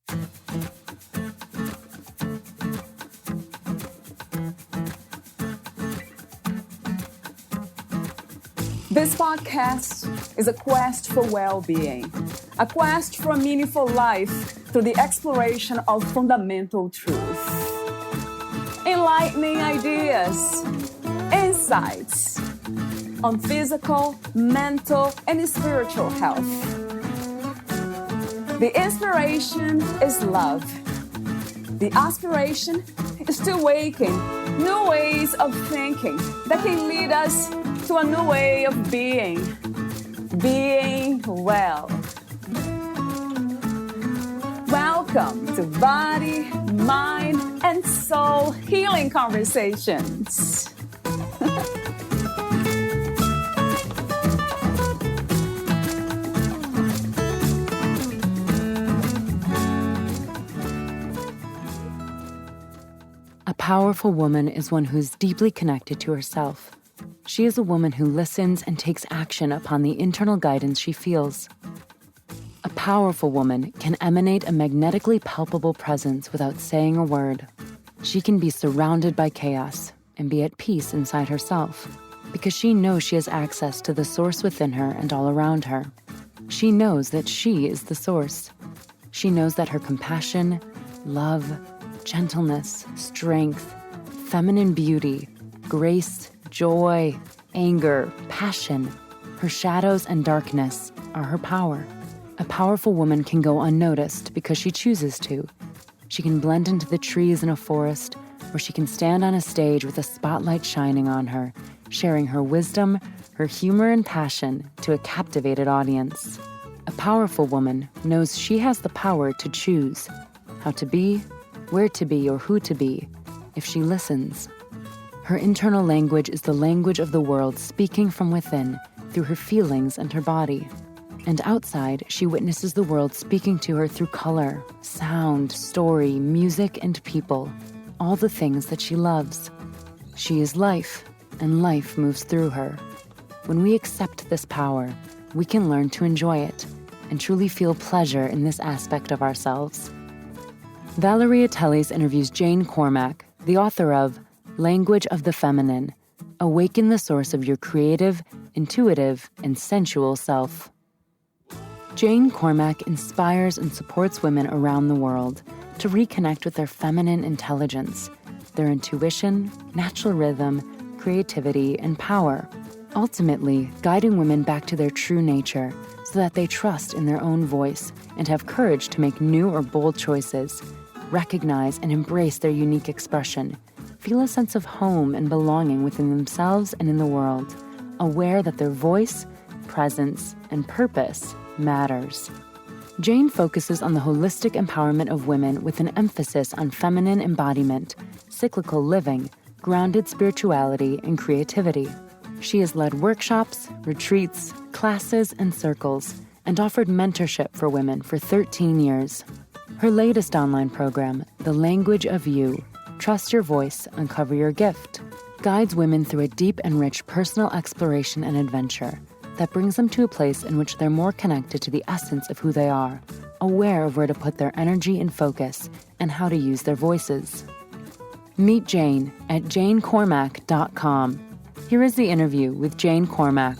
This podcast is a quest for well-being, a quest for a meaningful life through the exploration of fundamental truth. Enlightening ideas, insights on physical, mental, and spiritual health. The inspiration is love. The aspiration is to awaken new ways of thinking that can lead us to a new way of being well. Welcome to Body, Mind, and Soul Healing Conversations. A powerful woman is one who is deeply connected to herself. She is a woman who listens and takes action upon the internal guidance she feels. A powerful woman can emanate a magnetically palpable presence without saying a word. She can be surrounded by chaos and be at peace inside herself because she knows she has access to the source within her and all around her. She knows that she is the source. She knows that her compassion, love, gentleness, strength, feminine beauty, grace, joy, anger, passion, her shadows and darkness are her power. A powerful woman can go unnoticed because she chooses to. She can blend into the trees in a forest, or she can stand on a stage with a spotlight shining on her, sharing her wisdom, her humor and passion to a captivated audience. A powerful woman knows she has the power to choose how to be, where to be, or who to be, if she listens. Her internal language is the language of the world speaking from within through her feelings and her body. And outside, she witnesses the world speaking to her through color, sound, story, music, and people, all the things that she loves. She is life, and life moves through her. When we accept this power, we can learn to enjoy it and truly feel pleasure in this aspect of ourselves. Valeria Teles interviews Jane Mack, the author of Language of the Feminine, Awaken the Source of Your Creative, Intuitive, and Sensual Self. Jane Mack inspires and supports women around the world to reconnect with their feminine intelligence, their intuition, natural rhythm, creativity, and power, ultimately guiding women back to their true nature so that they trust in their own voice and have courage to make new or bold choices, recognize and embrace their unique expression, feel a sense of home and belonging within themselves and in the world, aware that their voice, presence, and purpose matters. Jane focuses on the holistic empowerment of women with an emphasis on feminine embodiment, cyclical living, grounded spirituality, and creativity. She has led workshops, retreats, classes, and circles, and offered mentorship for women for 13 years. Her latest online program, The Language of You, Trust Your Voice, Uncover Your Gift, guides women through a deep and rich personal exploration and adventure that brings them to a place in which they're more connected to the essence of who they are, aware of where to put their energy and focus, and how to use their voices. Meet Jane at janecormack.com. Here is the interview with Jane Mack.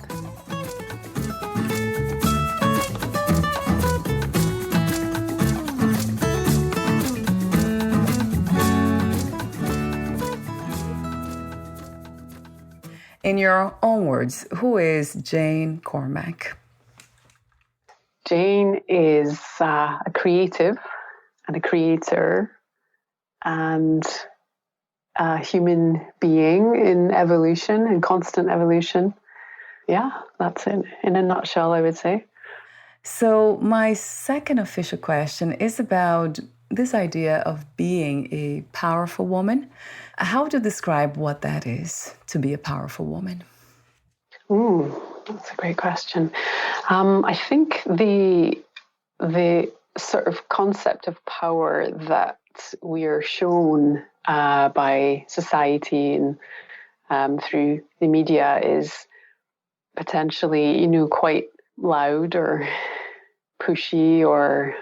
In your own words, who is Jane Mack? Jane is a creative and a creator and a human being in evolution, in constant evolution. Yeah, that's it in a nutshell, I would say. So my second official question is about this idea of being a powerful woman. How would you describe what that is, to be a powerful woman? That's a great question. I think the sort of concept of power that we are shown by society and through the media is potentially, quite loud or pushy or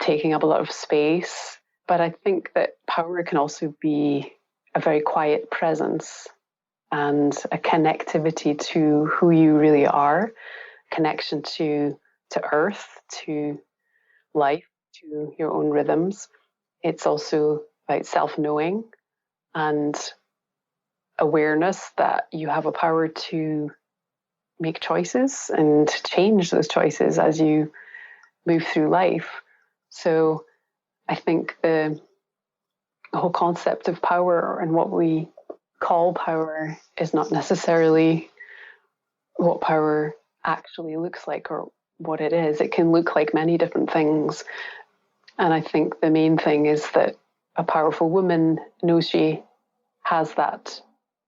taking up a lot of space. But I think that power can also be a very quiet presence and a connectivity to who you really are, connection to earth, to life, to your own rhythms. It's also about self-knowing and awareness that you have a power to make choices and change those choices as you move through life. So I think the whole concept of power and what we call power is not necessarily what power actually looks like or what it is. It can look like many different things. And I think the main thing is that a powerful woman knows she has that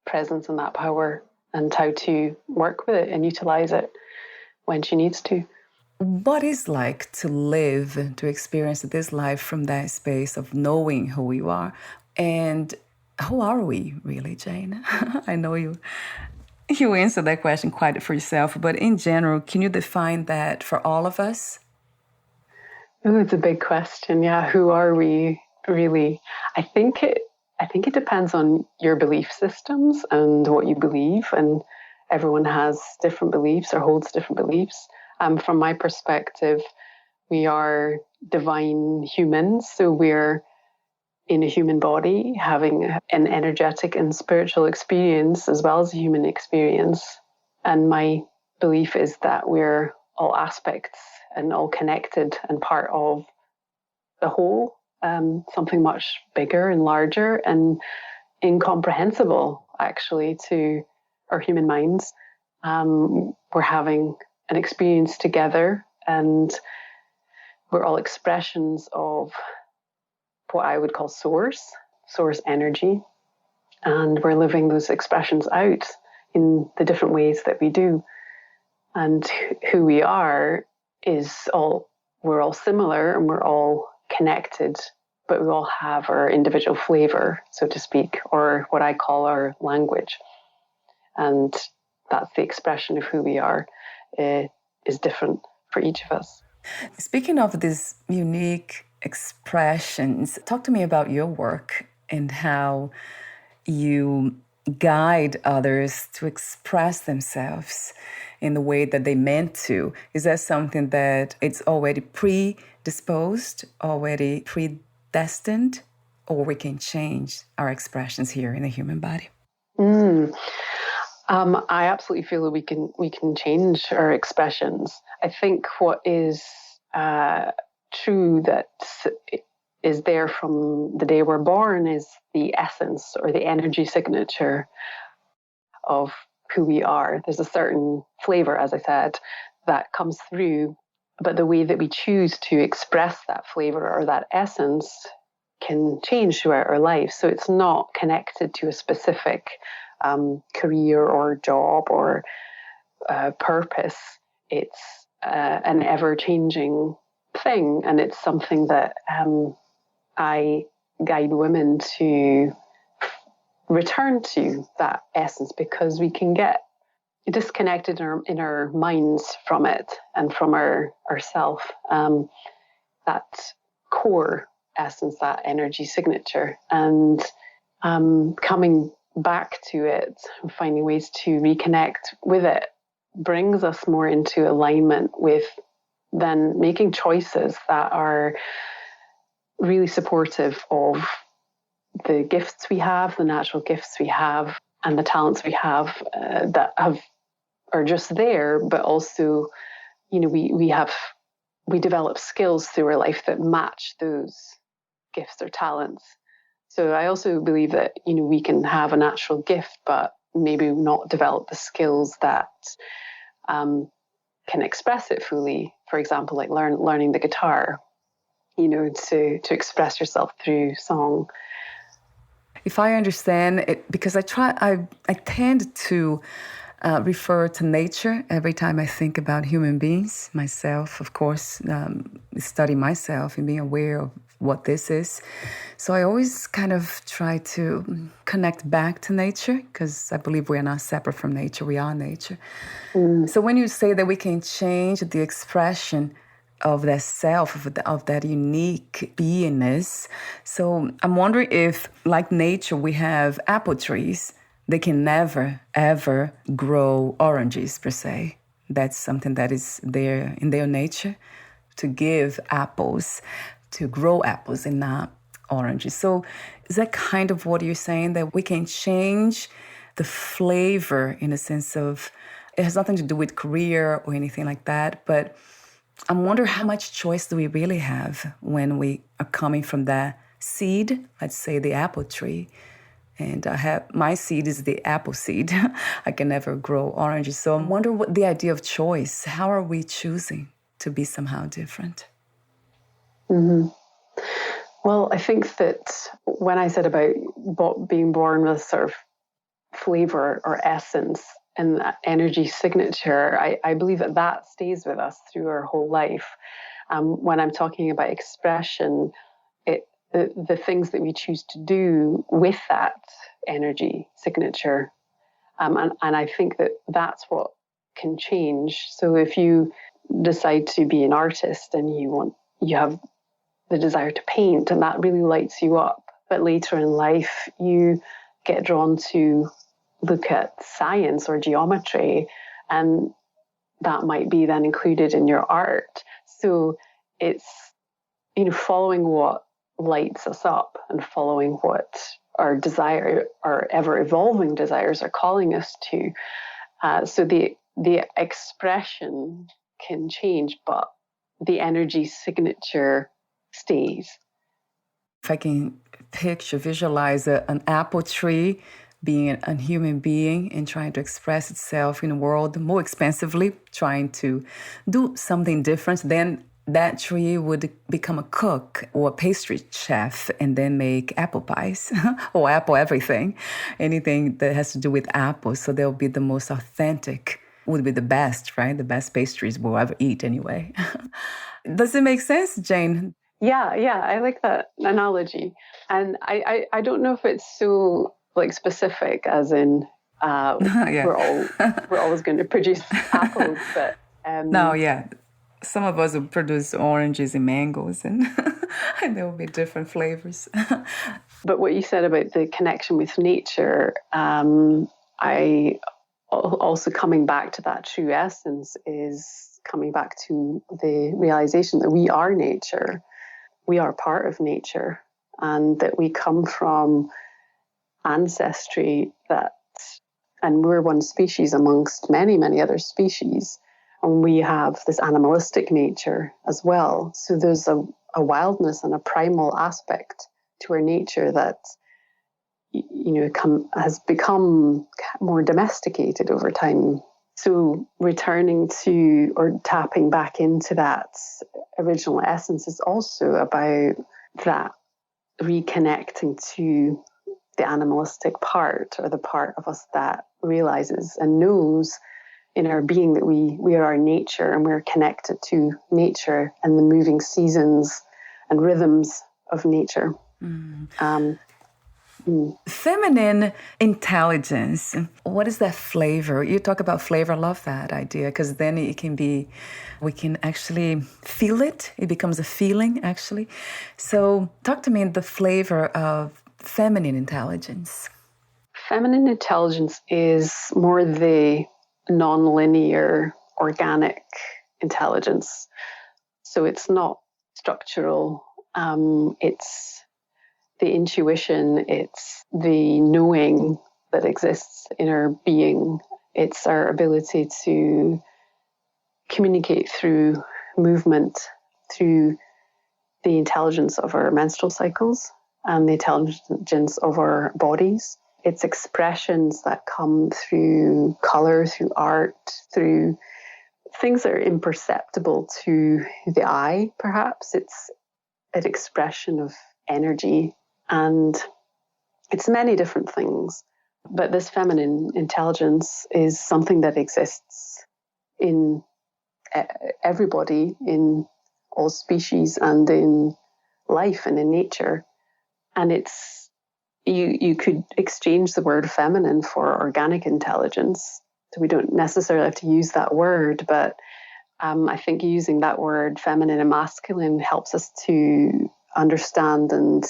presence and that power and how to work with it and utilize it when she needs to. What is like to live, to experience this life from that space of knowing who you are? And who are we really, Jane? I know you answered that question quite for yourself, but in general, can you define that for all of us? Oh, it's a big question. Yeah, who are we really? I think it depends on your belief systems and what you believe, and everyone has different beliefs or holds different beliefs. From my perspective, we are divine humans, so we're in a human body having an energetic and spiritual experience as well as a human experience. And my belief is that we're all aspects and all connected and part of the whole, something much bigger and larger and incomprehensible actually to our human minds. We're having an experience together, and we're all expressions of what I would call source energy, and we're living those expressions out in the different ways that we do. And who we are is we're all similar and we're all connected, but we all have our individual flavor, so to speak, or what I call our language. And that's the expression of who we are, is different for each of us. Speaking of these unique expressions, talk to me about your work and how you guide others to express themselves in the way that they meant to. Is that something that it's already predisposed, already predestined, or we can change our expressions here in the human body? I absolutely feel that we can change our expressions. I think what is true that is there from the day we're born is the essence or the energy signature of who we are. There's a certain flavor, as I said, that comes through, but the way that we choose to express that flavor or that essence can change throughout our life. So it's not connected to a specific career or job or purpose. It's an ever-changing thing, and it's something that I guide women to return to, that essence, because we can get disconnected in our minds from it and from ourself. That core essence, that energy signature, and coming back to it and finding ways to reconnect with it brings us more into alignment with then making choices that are really supportive of the gifts we have, the natural gifts we have, and the talents we have that are just there, but also, we develop skills through our life that match those gifts or talents. So I also believe that, we can have a natural gift, but maybe not develop the skills that can express it fully. For example, like learning the guitar, to express yourself through song. If I understand it, because I tend to refer to nature every time I think about human beings, myself, of course, study myself and being aware of what this is. So I always kind of try to connect back to nature, because I believe we are not separate from nature, we are nature. So when you say that we can change the expression, of that self, of that unique beingness. So I'm wondering if, like nature, we have apple trees. They can never, ever grow oranges, per se. That's something that is there in their nature, to give apples, to grow apples and not oranges. So is that kind of what you're saying, that we can change the flavor in a sense of, it has nothing to do with career or anything like that, but I wonder how much choice do we really have when we are coming from that seed, let's say the apple tree, and my seed is the apple seed. I can never grow oranges. So I wonder what the idea of choice, how are we choosing to be somehow different? Mm-hmm. Well, I think that when I said about being born with sort of flavor or essence and energy signature, I believe that stays with us through our whole life. When I'm talking about expression, the things that we choose to do with that energy signature, and I think that's what can change. So if you decide to be an artist and you have the desire to paint, and that really lights you up, but later in life you get drawn to look at science or geometry, and that might be then included in your art. So it's, following what lights us up and following what our desire, our ever evolving desires are calling us to. So the expression can change, but the energy signature stays. If I can visualize an apple tree being a human being and trying to express itself in the world more expansively, trying to do something different, then that tree would become a cook or a pastry chef and then make apple pies or apple everything, anything that has to do with apples. So they'll be the most authentic, would be the best, right? The best pastries we'll ever eat anyway. Does it make sense, Jane? Yeah, I like that analogy. And I don't know if it's so like specific as in Yeah. we're always going to produce apples, but no, yeah. Some of us will produce oranges and mangoes, and and there will be different flavors. But what you said about the connection with nature, I also coming back to that true essence is coming back to the realization that we are nature. We are part of nature, and that we come from ancestry and we're one species amongst many, many other species. And we have this animalistic nature as well. So there's a wildness and a primal aspect to our nature that, has become more domesticated over time. So returning to or tapping back into that original essence is also about that reconnecting to the animalistic part, or the part of us that realizes and knows in our being that we are our nature, and we're connected to nature and the moving seasons and rhythms of nature. Feminine intelligence. What is that flavor? You talk about flavor. I love that idea, because then it can be, we can actually feel it. It becomes a feeling, actually. So talk to me the flavor of feminine intelligence. Feminine intelligence is more the non-linear, organic intelligence. So it's not structural. It's the intuition, it's the knowing that exists in our being. It's our ability to communicate through movement, through the intelligence of our menstrual cycles and the intelligence of our bodies. It's expressions that come through color, through art, through things that are imperceptible to the eye, perhaps. It's an expression of energy, and it's many different things. But this feminine intelligence is something that exists in everybody, in all species, and in life and in nature. And it's you could exchange the word feminine for organic intelligence. So we don't necessarily have to use that word, but I think using that word feminine and masculine helps us to understand and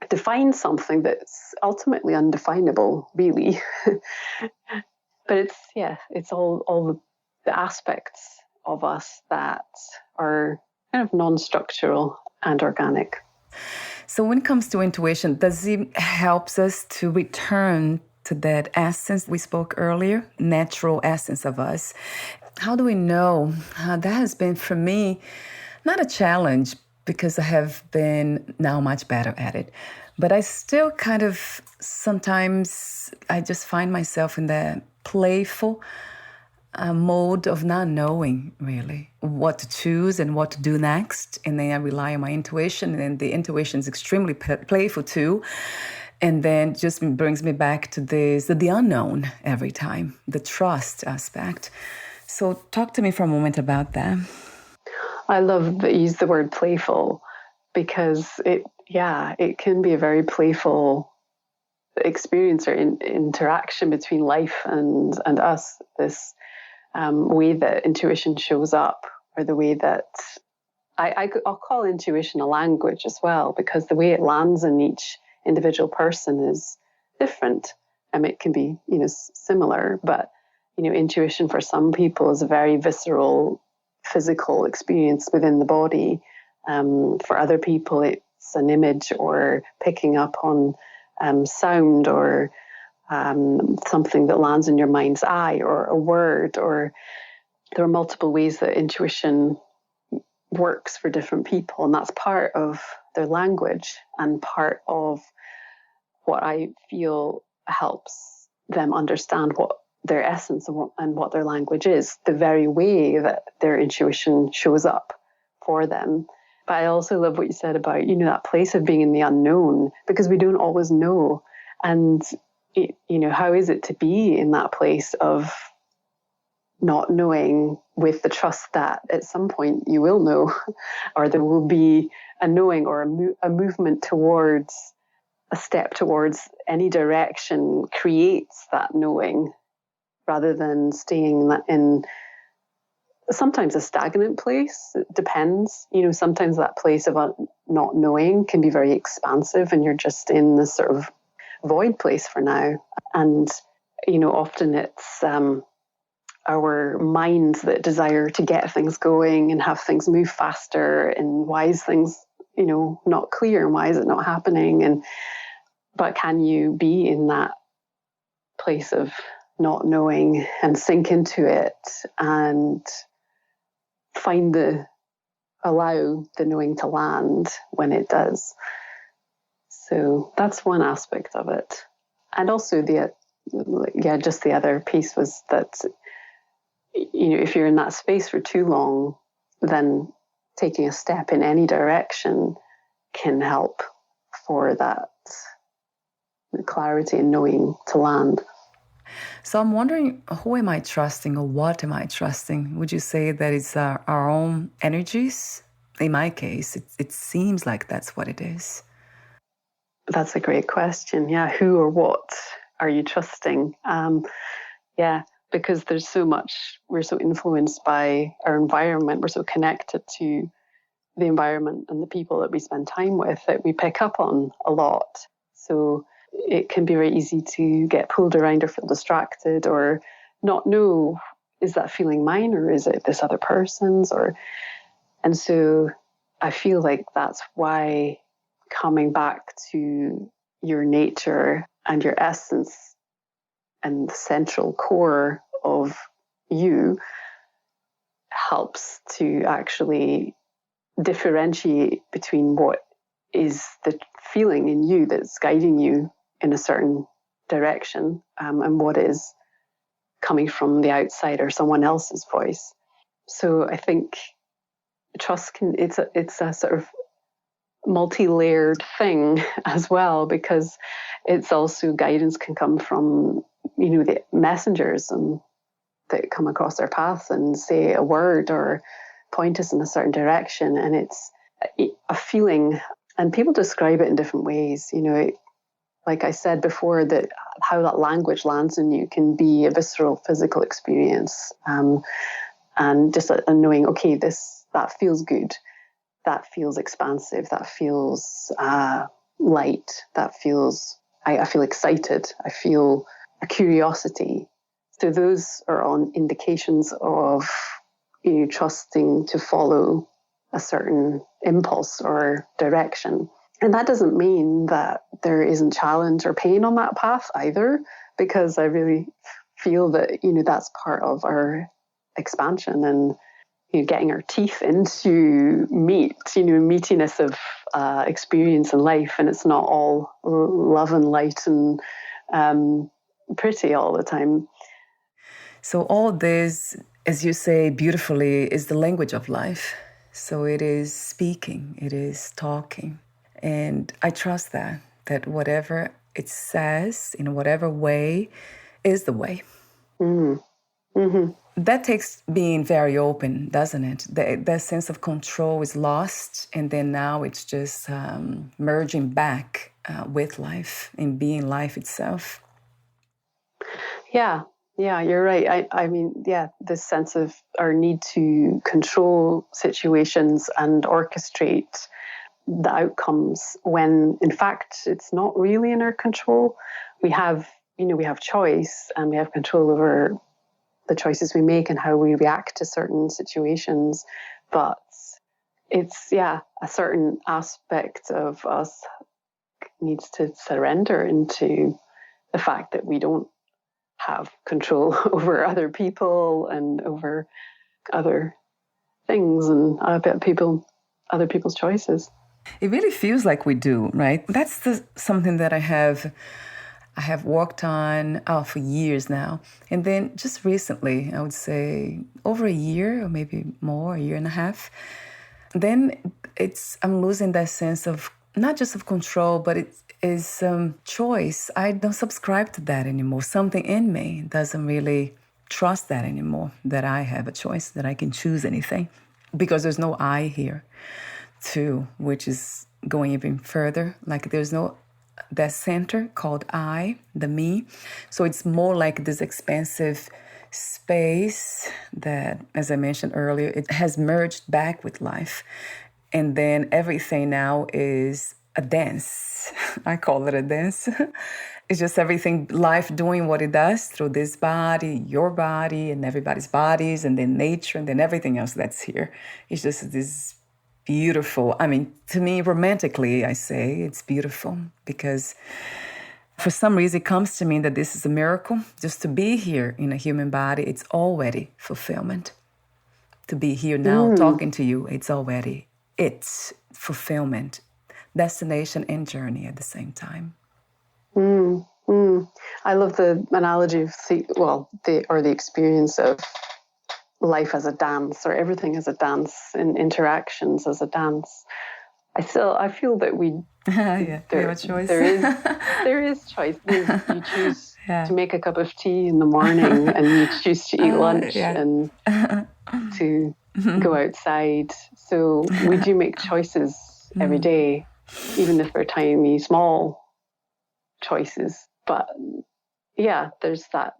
define something that's ultimately undefinable, really. But it's all the aspects of us that are kind of non-structural and organic. So when it comes to intuition, does it help us to return to that essence we spoke earlier, natural essence of us? How do we know? That has been, for me, not a challenge because I have been now much better at it. But I still kind of, sometimes I just find myself in that playful mode of not knowing really what to choose and what to do next. And then I rely on my intuition, and the intuition is extremely playful too. And then just brings me back to the unknown every time, the trust aspect. So talk to me for a moment about that. I love that you use the word playful, because it can be a very playful experience or interaction between life and us. This way that intuition shows up, or the way that I'll call intuition a language as well, because the way it lands in each individual person is different. It can be, similar, but intuition for some people is a very visceral, physical experience within the body. For other people, it's an image, or picking up on sound, or something that lands in your mind's eye, or a word. Or there are multiple ways that intuition works for different people, and that's part of their language and part of what I feel helps them understand what their essence and what their language is, the very way that their intuition shows up for them. But I also love what you said about, that place of being in the unknown, because we don't always know. And, how is it to be in that place of not knowing, with the trust that at some point you will know, or there will be a knowing, or a movement towards, a step towards any direction creates that knowing, rather than staying in sometimes a stagnant place. It depends. Sometimes that place of not knowing can be very expansive, and you're just in this sort of void place for now. And, often it's our minds that desire to get things going and have things move faster, and why is things, not clear, and why is it not happening? But can you be in that place of not knowing and sink into it and allow the knowing to land when it does? So that's one aspect of it. And also just the other piece was that, if you're in that space for too long, then taking a step in any direction can help for that clarity and knowing to land. So I'm wondering, who am I trusting, or what am I trusting? Would you say that it's our own energies? In my case, it seems like that's what it is. That's a great question. Yeah, who or what are you trusting? Because there's so much, we're so influenced by our environment, we're so connected to the environment and the people that we spend time with, that we pick up on a lot. So it can be very easy to get pulled around or feel distracted, or not know, is that feeling mine, or is it this other person's? And so I feel like that's why coming back to your nature and your essence and the central core of you helps to actually differentiate between what is the feeling in you that's guiding you in a certain direction, and what is coming from the outside or someone else's voice. So I think trust it's a sort of multi-layered thing as well, because it's also, guidance can come from the messengers and that come across our path and say a word or point us in a certain direction, and it's a feeling, and people describe it in different ways. Like I said before, that how that language lands in you can be a visceral physical experience, and and just knowing, okay, that feels good, that feels expansive, that feels light, that feels, I feel excited, I feel a curiosity. So those are all indications of trusting to follow a certain impulse or direction. And that doesn't mean that there isn't challenge or pain on that path either, because I really feel that, that's part of our expansion and getting our teeth into meatiness of experience in life. And it's not all love and light and pretty all the time. So all this, as you say beautifully, is the language of life. So it is speaking, it is talking. And I trust that whatever it says in whatever way is the way. Mm-hmm. That takes being very open, doesn't it? That sense of control is lost, and then now it's just merging back with life and being life itself. Yeah, you're right. I mean, this sense of our need to control situations and orchestrate the outcomes when, in fact, it's not really in our control. We have choice, and we have control over the choices we make and how we react to certain situations. But it's, a certain aspect of us needs to surrender into the fact that we don't have control over other people and over other things and other people's choices. It really feels like we do, right? That's something that I have worked on for years now. And then just recently, I would say over a year or maybe more, a year and a half, then I'm losing that sense of not just of control, but it is choice. I don't subscribe to that anymore. Something in me doesn't really trust that anymore, that I have a choice, that I can choose anything. Because there's no I here, too, which is going even further. Like there's no that center called I, the me. So it's more like this expansive space that, as I mentioned earlier, it has merged back with life. And then everything now is a dance. I call it a dance. It's just everything, life doing what it does through this body, your body, and everybody's bodies, and then nature, and then everything else that's here. It's just this beautiful, I mean, to me, romantically, I say it's beautiful because for some reason it comes to me that this is a miracle. Just to be here in a human body, it's already fulfillment. To be here now talking to you, it's fulfillment, destination and journey at the same time. I love the analogy of the experience of life as a dance, or everything as a dance, and interactions as a dance. I feel that we have a choice. There is choice. You choose to make a cup of tea in the morning, and you choose to eat lunch and to go outside. So we do make choices every day, even if they're tiny, small choices. But there's that.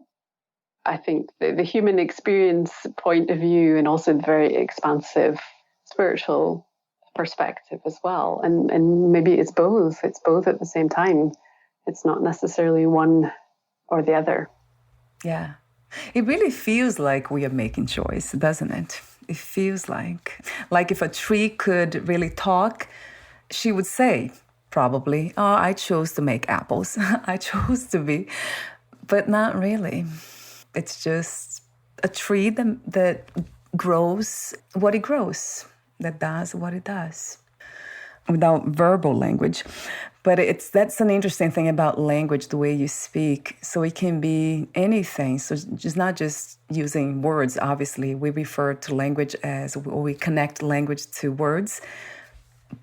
I think the human experience point of view, and also the very expansive spiritual perspective as well. And maybe it's both. It's both at the same time. It's not necessarily one or the other. Yeah. It really feels like we are making choice, doesn't it? It feels like if a tree could really talk, she would say, probably, oh, I chose to make apples. I chose to be, but not really. It's just a tree that grows what it grows, that does what it does, without verbal language. But that's an interesting thing about language, the way you speak. So it can be anything. So it's not just using words, obviously. We refer to language we connect language to words.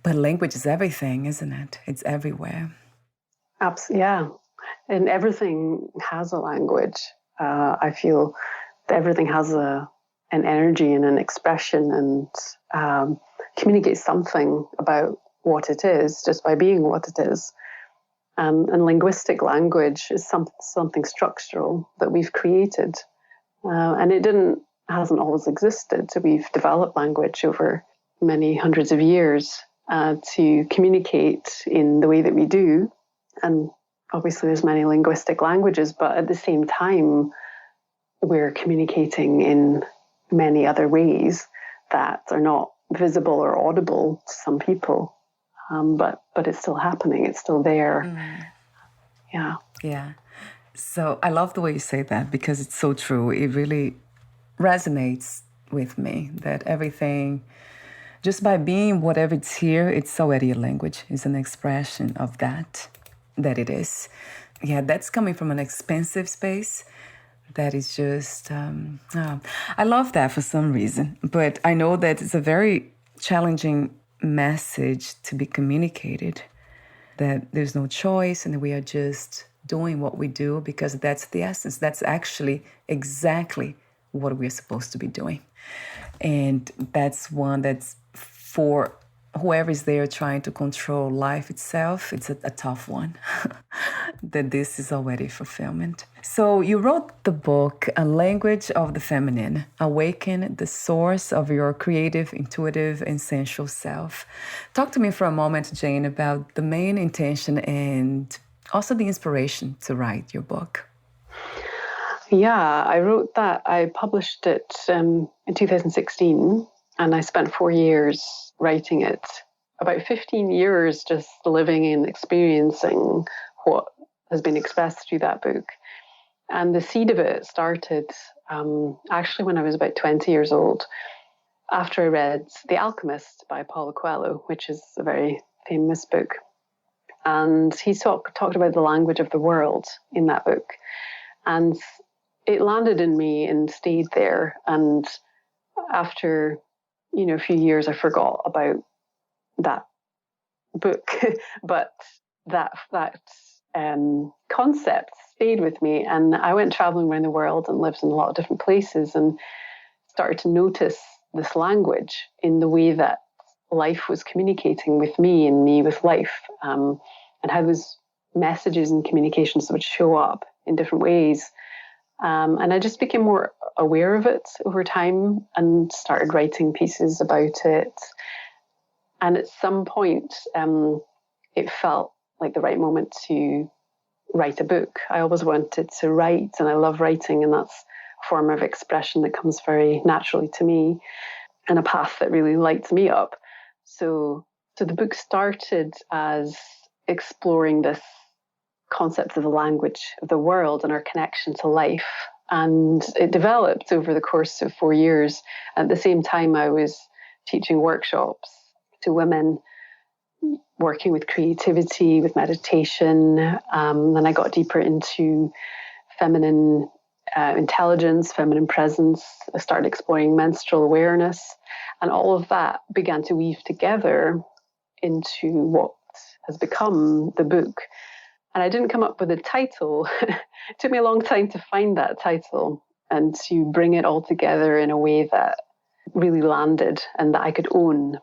But language is everything, isn't it? It's everywhere. Absolutely, yeah. And everything has a language. I feel that everything has an energy and an expression, and communicates something about what it is just by being what it is. And linguistic language is something structural that we've created. And it didn't hasn't always existed. So we've developed language over many hundreds of years to communicate in the way that we do. And obviously there's many linguistic languages, but at the same time, we're communicating in many other ways that are not visible or audible to some people. But it's still happening. It's still there. Yeah. Yeah. So I love the way you say that, because it's so true. It really resonates with me that everything, just by being whatever it's here, it's already a language. It's an expression of that it is. Yeah, that's coming from an expensive space. That is just, I love that for some reason. But I know that it's a very challenging message to be communicated, that there's no choice and we are just doing what we do because that's the essence. That's actually exactly what we're supposed to be doing. And that's one that's for whoever is there trying to control life itself, it's a tough one. That this is already fulfillment. So you wrote the book, A Language of the Feminine, Awaken the Source of Your Creative, Intuitive, and Sensual Self. Talk to me for a moment, Jane, about the main intention and also the inspiration to write your book. Yeah, I wrote that. I published it in 2016, and I spent 4 years writing it. About 15 years just living and experiencing what has been expressed through that book. And the seed of it started actually when I was about 20 years old, after I read The Alchemist by Paulo Coelho, which is a very famous book. And he talked about the language of the world in that book. And it landed in me and stayed there. And after, a few years, I forgot about that book, but that concept stayed with me. And I went traveling around the world and lived in a lot of different places and started to notice this language in the way that life was communicating with me and me with life, and how those messages and communications would show up in different ways. And I just became more aware of it over time and started writing pieces about it. And at some point, it felt like the right moment to write a book. I always wanted to write, and I love writing, and that's a form of expression that comes very naturally to me and a path that really lights me up. So the book started as exploring this concept of the language of the world and our connection to life. And it developed over the course of 4 years. At the same time, I was teaching workshops to women, working with creativity, with meditation. Then I got deeper into feminine intelligence, feminine presence. I started exploring menstrual awareness. And all of that began to weave together into what has become the book. And I didn't come up with a title. It took me a long time to find that title and to bring it all together in a way that really landed and that I could own.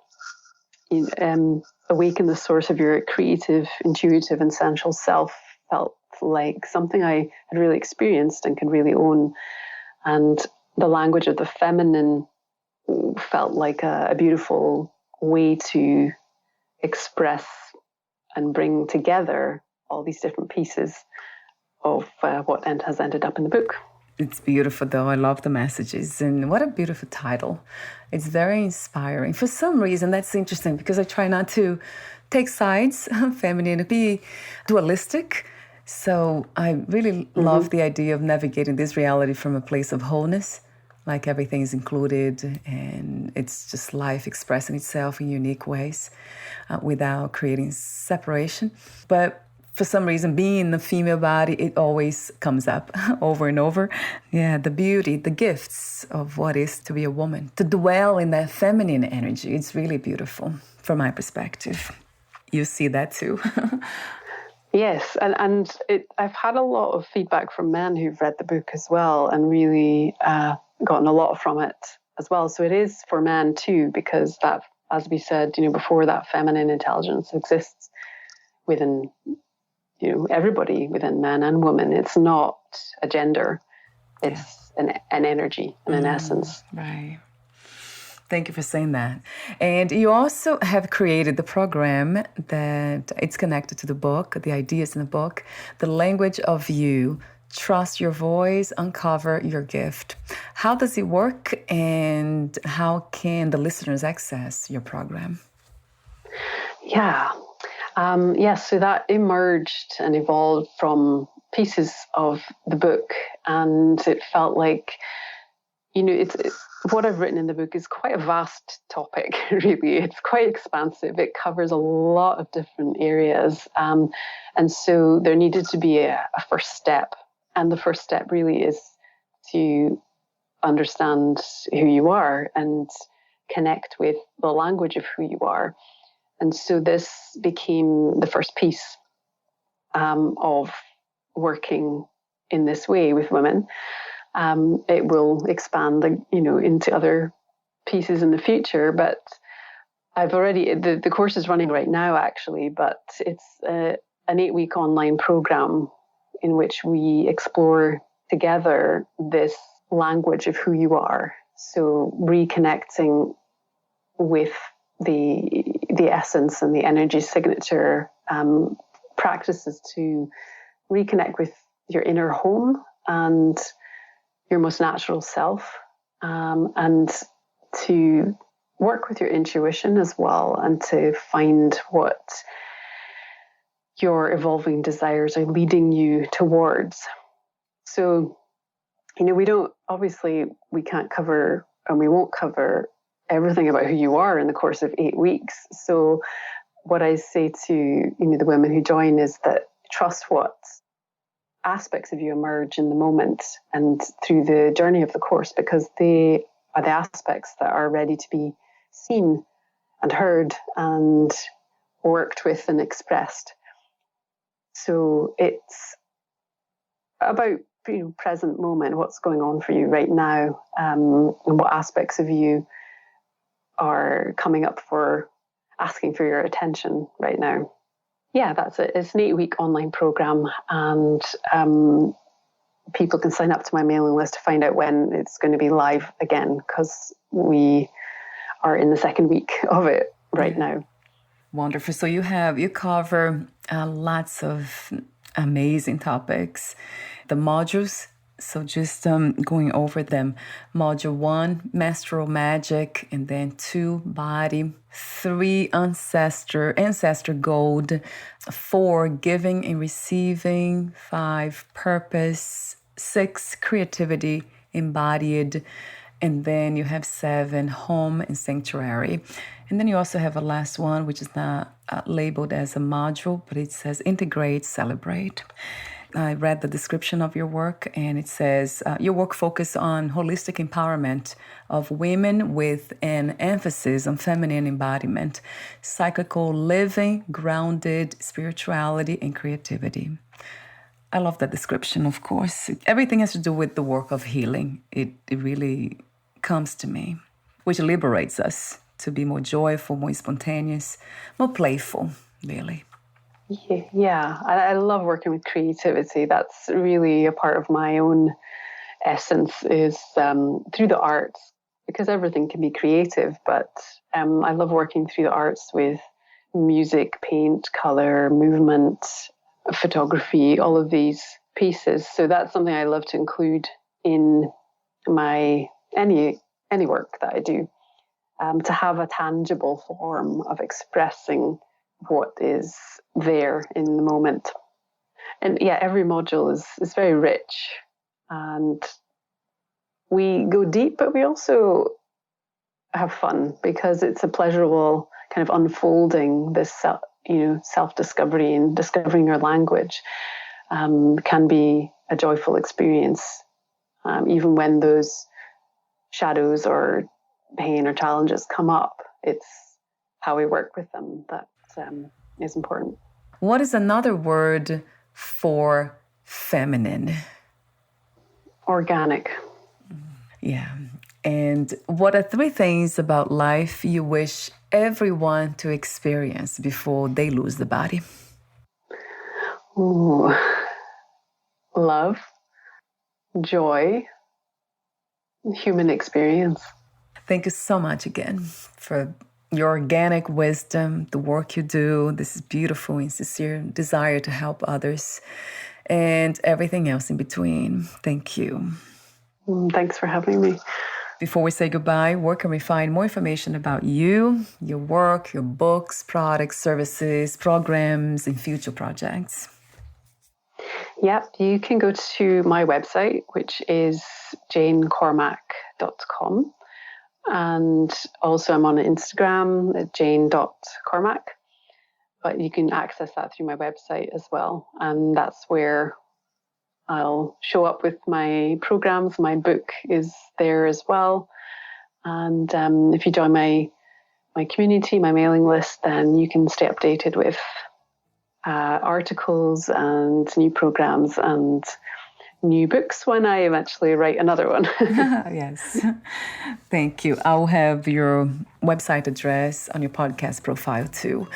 Awaken the source of your creative, intuitive, and sensual self felt like something I had really experienced and could really own. And the language of the feminine felt like a beautiful way to express and bring together all these different pieces of what has ended up in the book. It's beautiful, though. I love the messages. And what a beautiful title. It's very inspiring. For some reason, that's interesting because I try not to take sides, feminine, to be dualistic. So I really love the idea of navigating this reality from a place of wholeness, like everything is included and it's just life expressing itself in unique ways without creating separation. But for some reason, being in the female body, it always comes up over and over. Yeah, the beauty, the gifts of what is to be a woman. To dwell in that feminine energy, it's really beautiful from my perspective. You see that too. Yes, and I've had a lot of feedback from men who've read the book as well and really gotten a lot from it as well. So it is for men too, because that, as we said, before, that feminine intelligence exists within everybody, within men and women. It's not a gender. It's an energy and an essence. Right. Thank you for saying that. And you also have created the program that it's connected to the book, the ideas in the book, The Language of You. Trust your voice, uncover your gift. How does it work, and how can the listeners access your program? Yeah. So that emerged and evolved from pieces of the book, and it felt like, it's what I've written in the book is quite a vast topic, really. It's quite expansive. It covers a lot of different areas. And so there needed to be a first step. And the first step really is to understand who you are and connect with the language of who you are. And so this became the first piece of working in this way with women. It will expand, into other pieces in the future. But I've already, the course is running right now, actually, but it's an 8-week online program in which we explore together this language of who you are. So reconnecting with the essence and the energy signature practices to reconnect with your inner home and your most natural self, and to work with your intuition as well, and to find what your evolving desires are leading you towards. So, we can't cover, and we won't cover everything about who you are in the course of 8 weeks. So what I say to, the women who join is that trust what aspects of you emerge in the moment and through the journey of the course, because they are the aspects that are ready to be seen and heard and worked with and expressed. So it's about present moment, what's going on for you right now, and what aspects of you are coming up for asking for your attention right now. Yeah, that's it. It's an 8-week online program, and people can sign up to my mailing list to find out when it's going to be live again, because we are in the second week of it right now. Wonderful. So you cover lots of amazing topics. The modules, so just going over them. Module 1, menstrual magic, and then 2, body, 3, ancestor gold, 4, giving and receiving, 5, purpose, 6, creativity embodied, and then you have 7, home and sanctuary. And then you also have a last one, which is not labeled as a module, but it says integrate, celebrate. I read the description of your work, and it says your work focuses on holistic empowerment of women with an emphasis on feminine embodiment, cyclical living, grounded spirituality, and creativity. I love that description, of course. Everything has to do with the work of healing. It really comes to me, which liberates us to be more joyful, more spontaneous, more playful, really. Yeah, I love working with creativity. That's really a part of my own essence, is through the arts, because everything can be creative, but I love working through the arts with music, paint, color, movement, photography, all of these pieces. So that's something I love to include in my any work that I do, to have a tangible form of expressing what is there in the moment. And yeah, every module is very rich, and we go deep, but we also have fun, because it's a pleasurable kind of unfolding this self-discovery, and discovering your language can be a joyful experience, even when those shadows or pain or challenges come up. It's how we work with them that is important. What is another word for feminine? Organic. Yeah. And what are 3 things about life you wish everyone to experience before they lose the body? Ooh. Love, joy, human experience. Thank you so much again for your organic wisdom, the work you do. This is beautiful and sincere desire to help others and everything else in between. Thank you. Thanks for having me. Before we say goodbye, where can we find more information about you, your work, your books, products, services, programs, and future projects? Yep, you can go to my website, which is janecormack.com. And also I'm on Instagram at jane.cormack. But you can access that through my website as well. And that's where I'll show up with my programs. My book is there as well. And if you join my community, my mailing list, then you can stay updated with articles and new programs and new books when I eventually write another one. Yes. Thank you. I'll have your website address on your podcast profile too.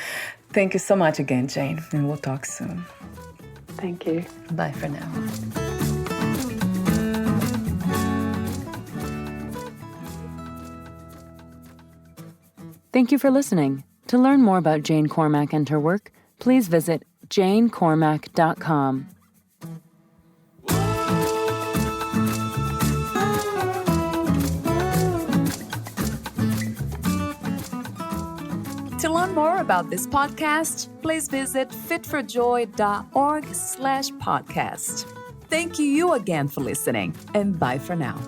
Thank you so much again, Jane, and we'll talk soon. Thank you. Bye for now. Thank you for listening. To learn more about Jane Cormack and her work, please visit janecormack.com. To learn more about this podcast, please visit fitforjoy.org/podcast. Thank you again for listening, and bye for now.